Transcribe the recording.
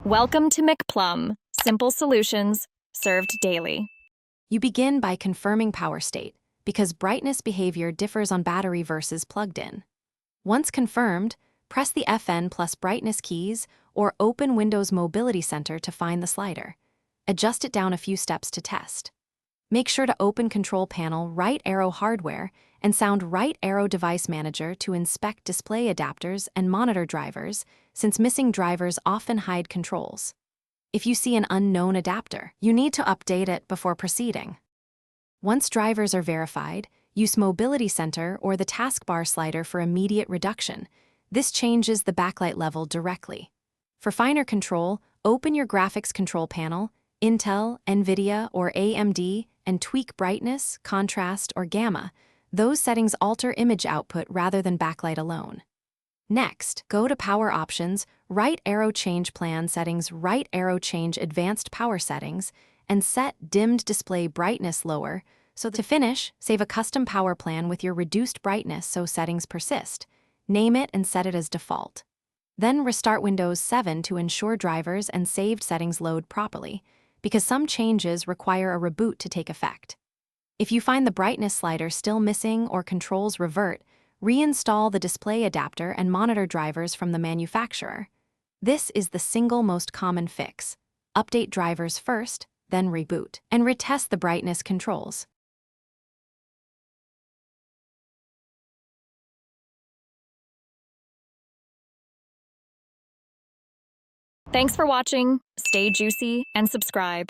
Welcome to McPlum, simple solutions served daily. You begin by confirming power state, because brightness behavior differs on battery versus plugged in. Once confirmed, press the FN plus brightness keys or open Windows Mobility Center to find the slider. Adjust it down a few steps to test. Make sure to open Control Panel Right Arrow Hardware and sound Right Arrow Device Manager to inspect display adapters and monitor drivers, since missing drivers often hide controls. If you see an unknown adapter, you need to update it before proceeding. Once drivers are verified, use Mobility Center or the taskbar slider for immediate reduction. This changes the backlight level directly. For finer control, open your graphics control panel, Intel, NVIDIA, or AMD, and tweak brightness, contrast, or gamma. Those settings alter image output rather than backlight alone. Next, go to Power Options, Right Arrow Change Plan Settings, Right Arrow Change Advanced Power Settings, and set Dimmed Display Brightness lower. To finish, save a custom power plan with your reduced brightness so settings persist. Name it and set it as default. Then restart Windows 7 to ensure drivers and saved settings load properly, because some changes require a reboot to take effect. If you find the brightness slider still missing or controls revert, reinstall the display adapter and monitor drivers from the manufacturer. This is the single most common fix. Update drivers first, then reboot, and retest the brightness controls. Thanks for watching. Stay juicy and subscribe.